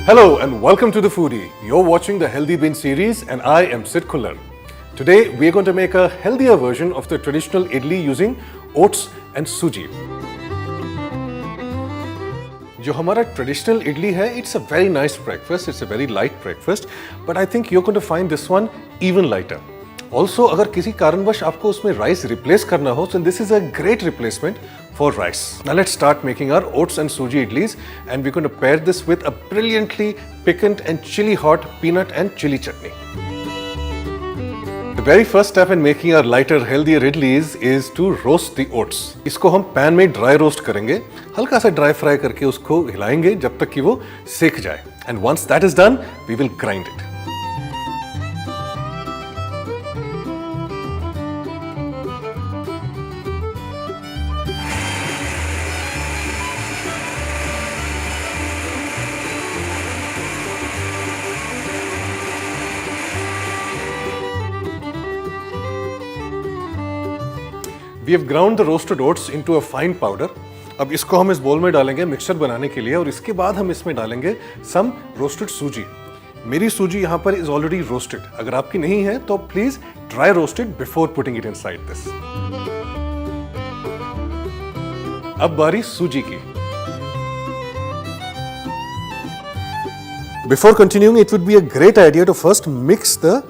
Hello and welcome to The Foodie. You're watching the Healthy Bean series and I am Sid Khullar. Today we're going to make a healthier version of the traditional idli using oats and suji. जो हमारा traditional idli है, it's a very nice breakfast, it's a very light breakfast, but I think you're going to find this one even lighter. Also, अगर किसी कारणवश आपको उसमें rice replace करना हो, so this is a great replacement for rice. Now let's start making our oats and suji idlis, and we're going to pair this with a brilliantly piquant and chili hot peanut and chili chutney. The very first step in making our lighter, healthier idlis is to roast the oats. इसको हम pan में dry roast करेंगे, हल्का सा dry fry करके उसको हिलाएंगे जब तक कि वो सेक जाए. And once that is done, we will grind it. We have ground the roasted oats into a fine powder. अब इसको हम इस बोल में डालेंगे मिक्सचर बनाने के लिए और इसके बाद हम इसमें डालेंगे some roasted सूजी. मेरी सूजी यहाँ पर is already roasted. अगर आपकी नहीं है तो please dry roast it before putting it inside this. अब बारी सूजी की. Before continuing, it would be a great idea to first mix the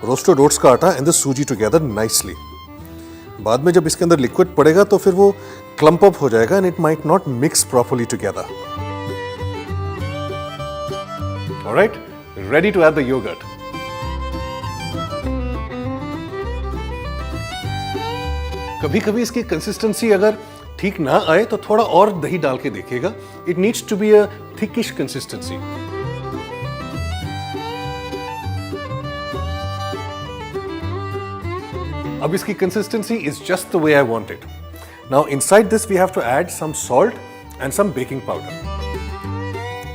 roasted oats का आटा and the सूजी together nicely. बाद में जब इसके अंदर लिक्विड पड़ेगा तो फिर वो क्लम्प अप हो जाएगा and it might not mix properly together. Alright, ready to add the yogurt. कभी-कभी इसकी कंसिस्टेंसी अगर ठीक ना आए तो थोड़ा और दही डाल के देखिएगा. It needs to be a thickish consistency. अब इसकी consistency is just the way I want it. Now inside this we have to add some salt and some baking powder.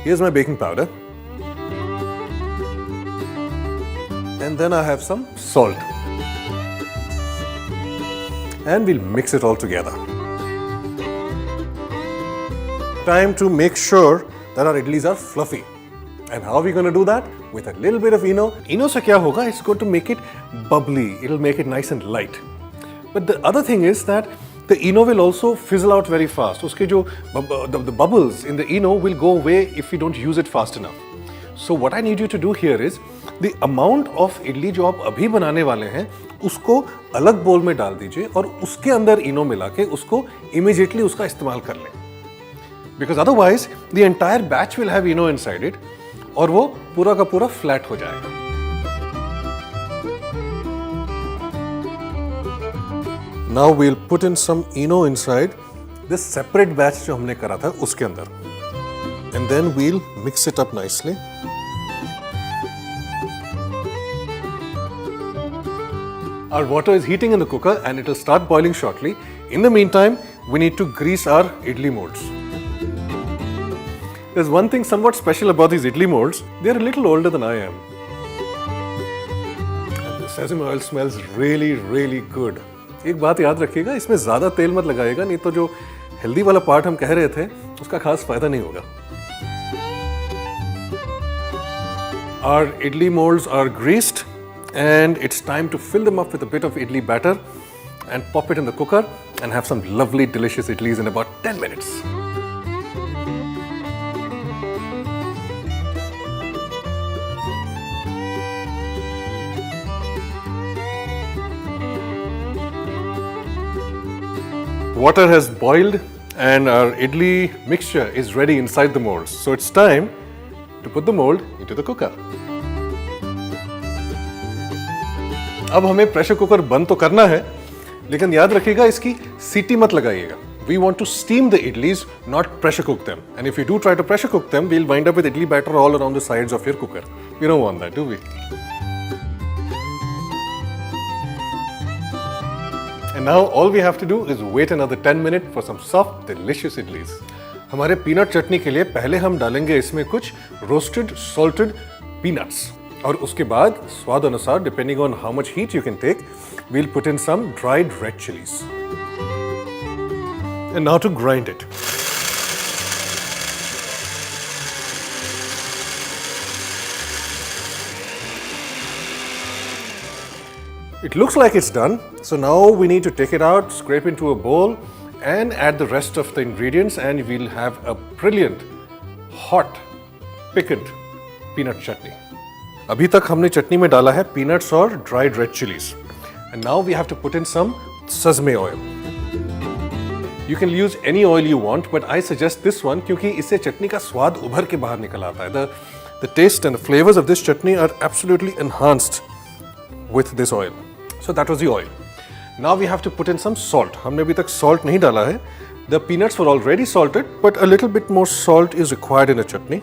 Here's my baking powder. And then I have some salt. And we'll mix it all together. Time to make sure that our idlis are fluffy. And how are we going to do that? With a little bit of ENO. ENO से क्या होगा? It's going to make it bubbly. It'll make it nice and light. But the other thing is that the ENO will also fizzle out very fast. उसके जो the bubbles in the ENO will go away if we don't use it fast enough. So what I need you to do here is the amount of idli जो आप अभी बनाने वाले हैं उसको अलग बोल में डाल दीजिए और उसके अंदर ENO मिला के उसको immediately उसका इस्तेमाल कर लें. Because otherwise the entire batch will have ENO inside it. और वो पूरा का पूरा फ्लैट हो जाएगा. Now we'll put in some ENO inside this separate batch जो हमने करा था उसके अंदर. And then we'll mix it up nicely. Our water is heating in the cooker and it will start boiling shortly. In the meantime, we need to grease our idli molds. There's one thing somewhat special about these idli molds. They're a little older than I am. And the sesame oil smells really, really good. एक बात याद रखिएगा, इसमें ज़्यादा तेल मत लगाइएगा, नहीं तो जो हेल्दी वाला पार्ट हम कह रहे थे, उसका खास फायदा नहीं होगा. Our idli molds are greased and it's time to fill them up with a bit of idli batter and pop it in the cooker and have some lovely, delicious idlis in about 10 minutes. Water has boiled and our idli mixture is ready inside the molds. So it's time to put the mold into the cooker. अब हमें pressure cooker बंद तो करना है, लेकिन याद रखिएगा इसकी सीटी मत लगाइएगा. We want to steam the idlis, not pressure cook them. And if you do try to pressure cook them, we'll wind up with idli batter all around the sides of your cooker. We don't want that, do we? And now all we have to do is wait another 10 minutes for some soft, delicious idlis. हमारे peanut चटनी के लिए पहले हम डालेंगे इसमें कुछ roasted salted peanuts. और उसके बाद स्वाद अनुसार, depending on how much heat you can take, we'll put in some dried red chilies. And now to grind it. It looks like it's done. So now we need to take it out, scrape into a bowl and add the rest of the ingredients and we'll have a brilliant, hot, piquant peanut chutney. अभी तक हमने चटनी में डाला है peanuts और dried red chilies. And now we have to put in some sesame oil. You can use any oil you want, but I suggest this one क्योंकि इससे चटनी का स्वाद उभर के बाहर निकल आता है. The taste and the flavors of this chutney are absolutely enhanced with this oil. So that was the oil. Now we have to put in some salt. हमने अभी तक salt नहीं डाला है. The peanuts were already salted, but a little bit more salt is required in a chutney.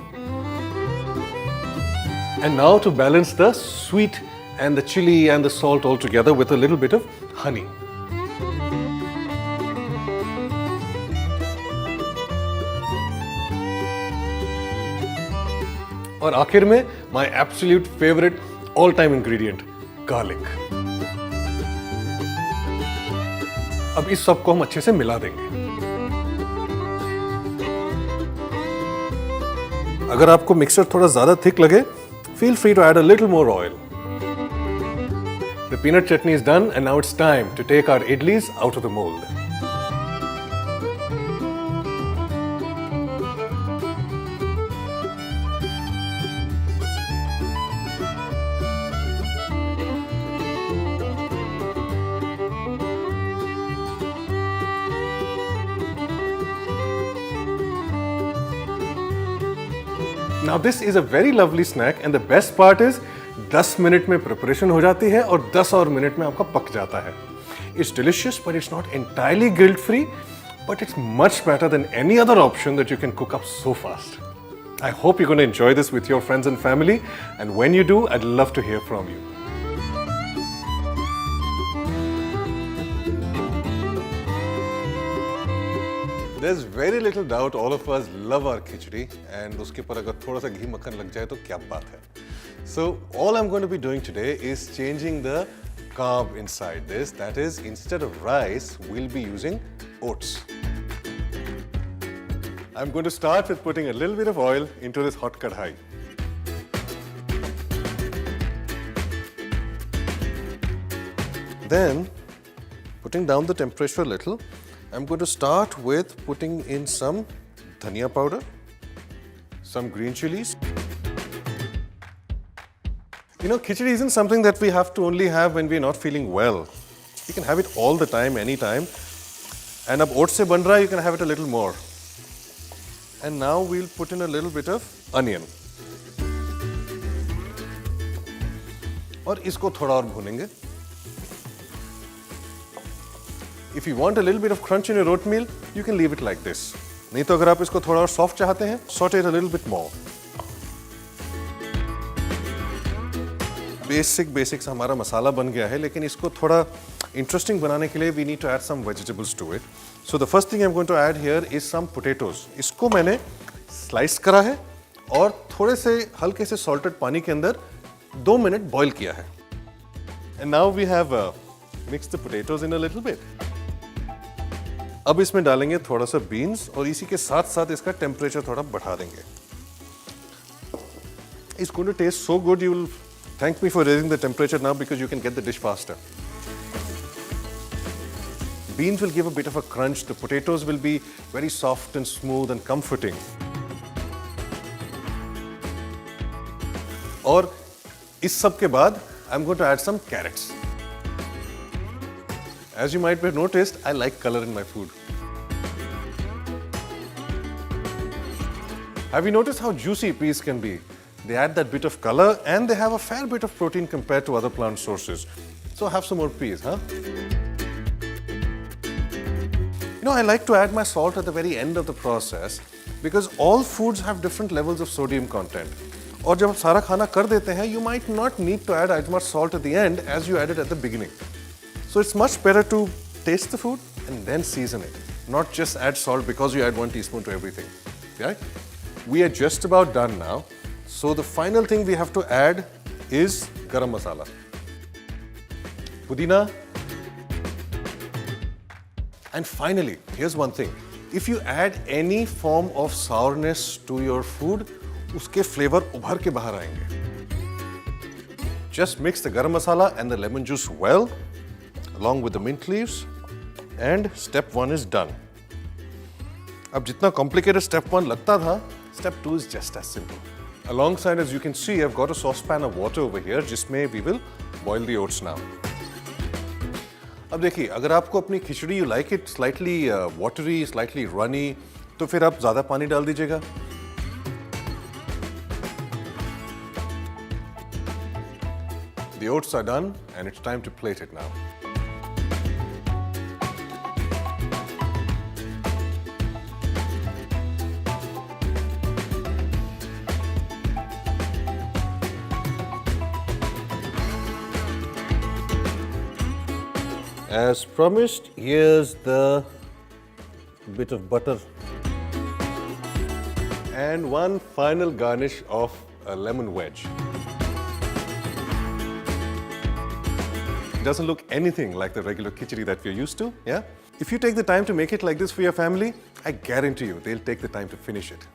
And now to balance the sweet and the chili and the salt all together with a little bit of honey. और आखिर में my absolute favorite all-time ingredient, garlic. अब इस सब को हम अच्छे से मिला देंगे. अगर आपको मिक्सचर थोड़ा ज्यादा थिक लगे, feel free to add a little more oil. The peanut chutney is done and now it's time to take our idlis out of the mold. Now this is a very lovely snack and the best part is 10 minute में preparation हो जाती है और 10 और minute में आपका पक जाता है. It's delicious but it's not entirely guilt free, but it's much better than any other option that you can cook up so fast. I hope you're going to enjoy this with your friends and family, and when you do, I'd love to hear from you. There's very little doubt all of us love our khichdi and उसके पर अगर थोड़ा सा घी मक्खन लग जाए तो क्या बात है. So all I'm going to be doing today is changing the carb inside this. That is, instead of rice, we'll be using oats. I'm going to start with putting a little bit of oil into this hot kadhai. Then, putting down the temperature a little, I'm going to start with putting in some dhania powder, some green chilies. You know, khichdi isn't something that we have to only have when we're not feeling well. You can have it all the time, anytime. And ab oats se ban raha hai, you can have it a little more. And now we'll put in a little bit of onion. और इसको थोड़ा और भूनेंगे. If you want a little bit of crunch in your oatmeal, you can leave it like this. नहीं तो अगर आप इसको थोड़ा और soft चाहते हैं, saute it a little bit more. Basics हमारा मसाला बन गया है, लेकिन इसको थोड़ा interesting बनाने के लिए we need to add some vegetables to it. So the first thing I'm going to add here is some potatoes. इसको मैंने slice करा है और थोड़े से हल्के से salted पानी के अंदर 2 मिनट boil किया है. And now we have mixed the potatoes in a little bit. अब इसमें डालेंगे थोड़ा सा beans और इसी के साथ साथ इसका temperature थोड़ा बढ़ा देंगे. It's going to taste so good, you will thank me for raising the temperature now because you can get the dish faster. Beans will give a bit of a crunch. The potatoes will be very soft and smooth and comforting. और इस सब के बाद I'm going to add some carrots. As you might have noticed, I like color in my food. Have you noticed how juicy peas can be? They add that bit of color and they have a fair bit of protein compared to other plant sources. So have some more peas, huh? You know, I like to add my salt at the very end of the process because all foods have different levels of sodium content. और जब आप सारा खाना कर देते हैं, you might not need to add as much salt at the end as you added at the beginning. So it's much better to taste the food and then season it, not just add salt because you add 1 teaspoon to everything. Right? We are just about done now. So the final thing we have to add is garam masala, pudina, and finally, here's one thing. If you add any form of sourness to your food, उसके flavor उभर के बाहर आएंगे. Just mix the garam masala and the lemon juice well, along with the mint leaves, and step 1 is done. अब जितना complicated step 1 लगता था, step 2 is just as simple. Alongside, as you can see, I've got a saucepan of water over here, जिसमें we will boil the oats now. अब देखिए, अगर आपको अपनी खिचड़ी you like it slightly watery, slightly runny, तो फिर आप ज़्यादा पानी डाल दीजिएगा. The oats are done and it's time to plate it now. As promised, here's the bit of butter and one final garnish of a lemon wedge. It doesn't look anything like the regular khichdi that we're used to, yeah? If you take the time to make it like this for your family, I guarantee you they'll take the time to finish it.